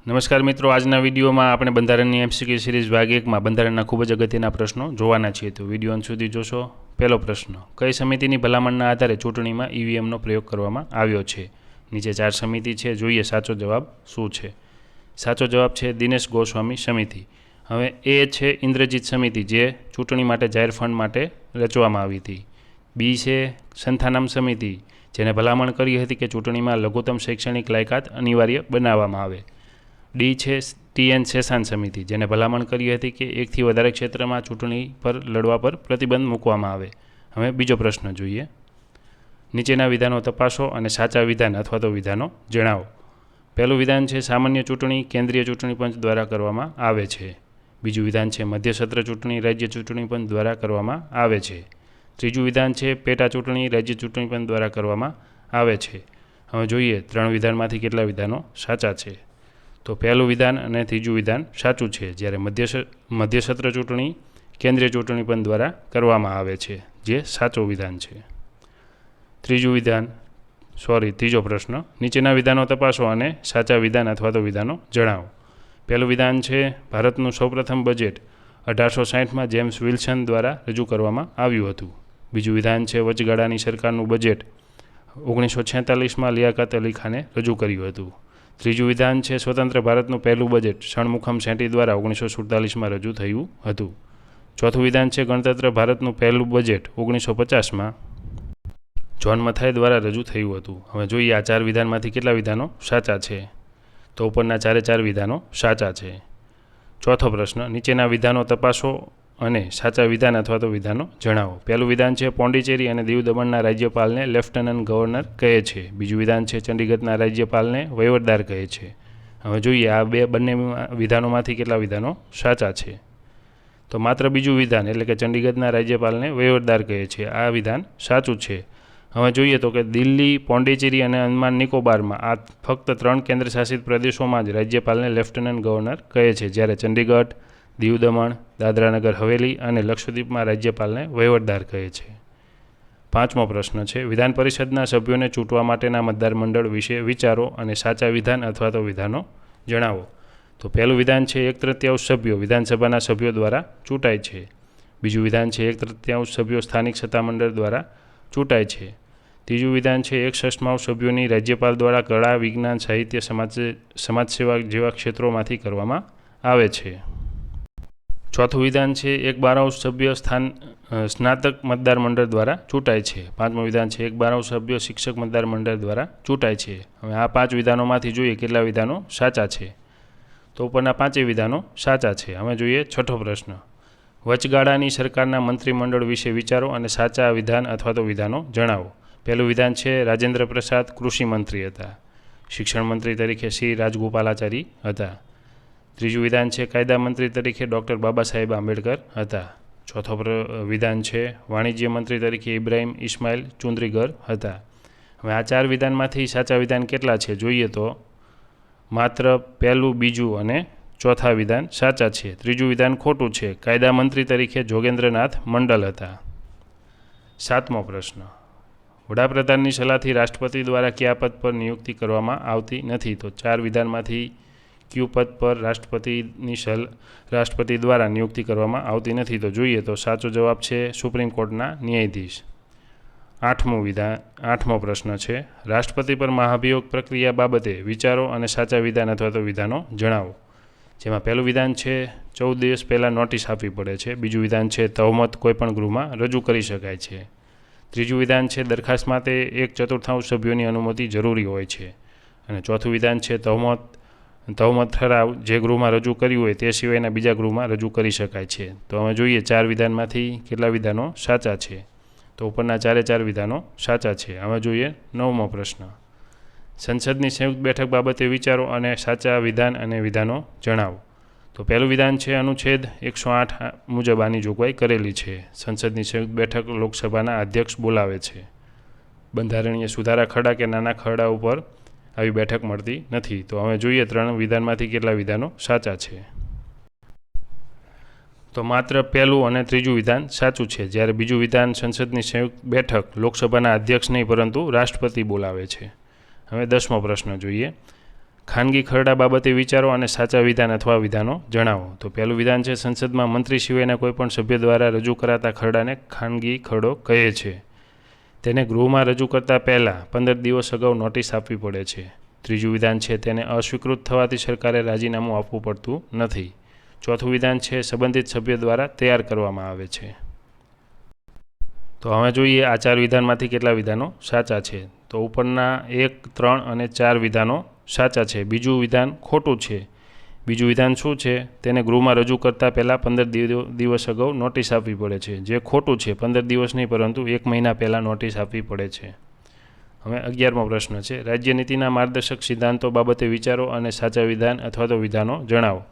નમસ્કાર મિત્રો, આજના વિડીયોમાં આપણે બંધારણની એમસીક્યુ સિરીઝ ભાગ 1માં બંધારણના ખૂબ જ અગત્યના પ્રશ્નો જોવાના છીએ. તો વિડીયો અંત સુધી જોશો. પહેલો પ્રશ્ન: કઈ સમિતિની ભલામણના આધારે ચૂંટણીમાં ઈવીએમનો પ્રયોગ કરવામાં આવ્યો છે? નીચે 4 સમિતિ છે, જોઈએ સાચો જવાબ શું છે. સાચો જવાબ છે દિનેશ ગોસ્વામી સમિતિ. હવે એ છે ઇન્દ્રજીત સમિતિ, જે ચૂંટણી માટે જાહેર ફંડ માટે રચવામાં આવી હતી. બી છે સંથાનામ સમિતિ, જેને ભલામણ કરી હતી કે ચૂંટણીમાં લઘુત્તમ શૈક્ષણિક લાયકાત અનિવાર્ય બનાવવામાં આવે. ડી છે ટીએન શેષાન સમિતિ, જેને ભલામણ કરી હતી કે એકથી વધારે ક્ષેત્રમાં ચૂંટણી પર લડવા પર પ્રતિબંધ મૂકવામાં આવે. હવે બીજો પ્રશ્ન જોઈએ. નીચેના વિધાનો તપાસો અને સાચા વિધાન અથવા તો વિધાનો જણાવો. પહેલું વિધાન છે સામાન્ય ચૂંટણી કેન્દ્રીય ચૂંટણી પંચ દ્વારા કરવામાં આવે છે. બીજું વિધાન છે મધ્ય સત્ર ચૂંટણી રાજ્ય ચૂંટણી પંચ દ્વારા કરવામાં આવે છે. ત્રીજું વિધાન છે પેટા ચૂંટણી રાજ્ય ચૂંટણી પંચ દ્વારા કરવામાં આવે છે. હવે જોઈએ 3 વિધાનમાંથી કેટલા વિધાનો સાચા છે. તો પહેલું વિધાન અને ત્રીજું વિધાન સાચું છે, જ્યારે મધ્ય સત્ર ચૂંટણી કેન્દ્રીય ચૂંટણી પંચ દ્વારા કરવામાં આવે છે, જે સાચું વિધાન છે. ત્રીજો પ્રશ્ન: નીચેના વિધાનો તપાસો અને સાચા વિધાન અથવા તો વિધાનો જણાવો. પહેલું વિધાન છે ભારતનું સૌપ્રથમ બજેટ 1860માં જેમ્સ વિલ્સન દ્વારા રજૂ કરવામાં આવ્યું હતું. બીજું વિધાન છે વચગાળાની સરકારનું બજેટ 1946માં લિયાકત અલી ખાને રજૂ કર્યું હતું. ત્રીજું વિધાન છે સ્વતંત્ર ભારતનું પહેલું બજેટ ષણમુખમ સેઠી દ્વારા 1947માં રજૂ થયું હતું. ચોથું વિધાન છે ગણતંત્ર ભારતનું પહેલું બજેટ 1950માં જ્હોન મથાઈ દ્વારા રજૂ થયું હતું. હવે જોઈએ આ 4 વિધાનમાંથી કેટલા વિધાનો સાચા છે. તો ઉપરના 4 વિધાનો સાચા છે. ચોથો પ્રશ્ન: નીચેના વિધાનો તપાસો અને સાચા વિધાન અથવા તો વિધાનો જણાવો. પહેલું વિધાન છે પોંડિચેરી અને દીવ દમણના રાજ્યપાલને લેફ્ટનન્ટ ગવર્નર કહે છે. બીજું વિધાન છે ચંડીગઢના રાજ્યપાલને વહીવટદાર કહે છે. હવે જોઈએ આ બંને વિધાનોમાંથી કેટલા વિધાનો સાચા છે. તો માત્ર બીજું વિધાન એટલે કે ચંડીગઢના રાજ્યપાલને વહીવટદાર કહે છે, આ વિધાન સાચું છે. હવે જોઈએ તો કે દિલ્હી, પોંડિચેરી અને અંદમાન નિકોબારમાં આ ફક્ત 3 કેન્દ્રશાસિત પ્રદેશોમાં જ રાજ્યપાલને લેફ્ટનન્ટ ગવર્નર કહે છે, જ્યારે ચંડીગઢ, દીવ દમણ, દાદરાનગર હવેલી અને લક્ષદ્વીપમાં રાજ્યપાલને વહીવટદાર કહે છે. 5મો પ્રશ્ન છે વિધાન પરિષદના સભ્યોને ચૂંટવા માટેના મતદાર મંડળ વિશે વિચારો અને સાચા વિધાન અથવા તો વિધાનો જણાવો. તો પહેલું વિધાન છે 1/3 સભ્યો વિધાનસભાના સભ્યો દ્વારા ચૂંટાય છે. બીજું વિધાન છે 1/3 સભ્યો સ્થાનિક સત્તામંડળ દ્વારા ચૂંટાય છે. ત્રીજું વિધાન છે 1/6 સભ્યોની રાજ્યપાલ દ્વારા કળા, વિજ્ઞાન, સાહિત્ય, સમાજસેવા જેવા ક્ષેત્રોમાંથી કરવામાં આવે છે. ચોથું વિધાન છે 1/12 સભ્ય સ્નાતક મતદાર મંડળ દ્વારા ચૂંટાય છે. 5મું વિધાન છે 1/12 સભ્યો શિક્ષક મતદાર મંડળ દ્વારા ચૂંટાય છે. હવે આ 5 વિધાનોમાંથી જોઈએ કેટલા વિધાનો સાચા છે. તો ઉપરના 5 વિધાનો સાચા છે. હવે જોઈએ 6થો પ્રશ્ન: વચગાળાની સરકારના મંત્રીમંડળ વિશે વિચારો અને સાચા વિધાન અથવા તો વિધાનો જણાવો. પહેલું વિધાન છે રાજેન્દ્ર પ્રસાદ કૃષિ મંત્રી હતા. શિક્ષણ મંત્રી તરીકે શ્રી રાજગોપાલાચારી હતા. ત્રીજું વિધાન છે કાયદા મંત્રી તરીકે ડૉક્ટર બાબા સાહેબ આંબેડકર હતા. ચોથો વિધાન છે વાણિજ્ય મંત્રી તરીકે ઇબ્રાહિમ ઇસ્માઇલ ચુંદ્રીગર હતા. હવે આ 4 વિધાનમાંથી સાચા વિધાન કેટલા છે જોઈએ તો માત્ર પહેલું, બીજું અને ચોથા વિધાન સાચા છે. ત્રીજું વિધાન ખોટું છે, કાયદા મંત્રી તરીકે જોગેન્દ્રનાથ મંડલ હતા. 7મો પ્રશ્ન: વડાપ્રધાનની સલાહથી રાષ્ટ્રપતિ દ્વારા કયા પદ પર નિયુક્તિ કરવામાં આવતી નથી? તો 4 વિધાનમાંથી કયું પદ પર રાષ્ટ્રપતિ દ્વારા નિયુક્તિ કરવામાં આવતી નથી? તો જોઈએ તો સાચો જવાબ છે સુપ્રીમ કોર્ટના ન્યાયાધીશ. 8મો પ્રશ્ન છે રાષ્ટ્રપતિ પર મહાભિયોગ પ્રક્રિયા બાબતે વિચારો અને સાચા વિધાન અથવા તો વિધાનો જણાવો. જેમાં પહેલું વિધાન છે 14 દિવસ પહેલાં નોટિસ આપવી પડે છે. બીજું વિધાન છે તહોમત કોઈપણ ગૃહમાં રજૂ કરી શકાય છે. ત્રીજું વિધાન છે દરખાસ્ત માટે 1/4 સભ્યોની અનુમતિ જરૂરી હોય છે. અને ચોથું વિધાન છે તહોમત ઠરાવ જે ગૃહમાં રજૂ કર્યું હોય તે સિવાયના બીજા ગૃહમાં રજૂ કરી શકાય છે. તો અમે જોઈએ 4 વિધાનમાંથી કેટલા વિધાનો સાચા છે. તો ઉપરના 4 વિધાનો સાચા છે. હવે જોઈએ 9મો પ્રશ્ન: સંસદની સંયુક્ત બેઠક બાબતે વિચારો અને સાચા વિધાન અને વિધાનો જણાવો. તો પહેલું વિધાન છે અનુચ્છેદ 108 મુજબ આની જોગવાઈ કરેલી છે. સંસદની સંયુક્ત બેઠક લોકસભાના અધ્યક્ષ બોલાવે છે. બંધારણીય સુધારા ખરડા કે નાના ખરડા ઉપર આવી બેઠક મળતી નથી. તો હવે જોઈએ 3 વિધાનમાંથી કેટલા વિધાનો સાચા છે. તો માત્ર પહેલું અને ત્રીજું વિધાન સાચું છે, જ્યારે બીજું વિધાન સંસદની સંયુક્ત બેઠક લોકસભાના અધ્યક્ષ નહીં પરંતુ રાષ્ટ્રપતિ બોલાવે છે. હવે 10મો પ્રશ્ન જોઈએ. ખાનગી ખરડા બાબતે વિચારો અને સાચા વિધાન અથવા વિધાનો જણાવો. તો પહેલું વિધાન છે, સંસદમાં મંત્રી સિવાયના કોઈપણ સભ્ય દ્વારા રજૂ કરાતા ખરડાને ખાનગી ખરડો કહે છે. તેને ગૃહમાં રજૂ કરતા પહેલાં 15 દિવસ અગાઉ નોટિસ આપવી પડે છે. ત્રીજું વિધાન છે, તેને અસ્વીકૃત થવાથી સરકારે રાજીનામું આપવું પડતું નથી. ચોથું વિધાન છે, સંબંધિત સભ્ય દ્વારા તૈયાર કરવામાં આવે છે. તો હવે જોઈએ આ 4 વિધાનમાંથી કેટલા વિધાનો સાચા છે. તો ઉપરના 1, 3 અને 4 વિધાનો સાચા છે. બીજું વિધાન ખોટું છે. બીજું વિધાન શું છે? તેને ગૃહમાં રજૂ કરતાં પહેલાં 15 દિવસ અગાઉ નોટિસ આપવી પડે છે, જે ખોટું છે. 15 દિવસ નહીં પરંતુ 1 મહિના પહેલાં નોટિસ આપવી પડે છે. હવે 11મો પ્રશ્ન છે, રાજ્યનીતિના માર્ગદર્શક સિદ્ધાંતો બાબતે વિચારો અને સાચા વિધાન અથવા તો વિધાનો જણાવો.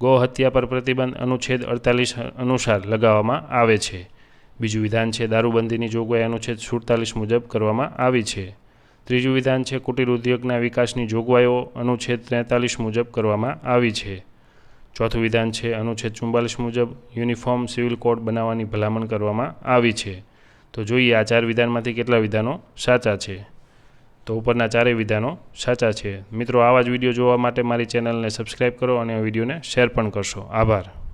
ગૌ હત્યા પર પ્રતિબંધ અનુચ્છેદ 48 અનુસાર લગાવવામાં આવે છે. બીજું વિધાન છે, દારૂબંધીની જોગવાઈ અનુચ્છેદ 47 મુજબ કરવામાં આવી છે. ત્રીજું વિધાન છે, કુટીર ઉદ્યોગના વિકાસની જોગવાઈઓ અનુચ્છેદ 43 મુજબ કરવામાં આવી છે. ચોથું વિધાન છે, અનુચ્છેદ 44 મુજબ યુનિફોર્મ સિવિલ કોડ બનાવવાની ભલામણ કરવામાં આવી છે. તો જોઈએ આ 4 વિધાનમાંથી કેટલા વિધાનો સાચા છે. તો ઉપરના 4 વિધાનો સાચા છે. મિત્રો, આવા જ વિડીયો જોવા માટે મારી ચેનલને સબસ્ક્રાઈબ કરો અને વિડીયોને શેર પણ કરશો. આભાર.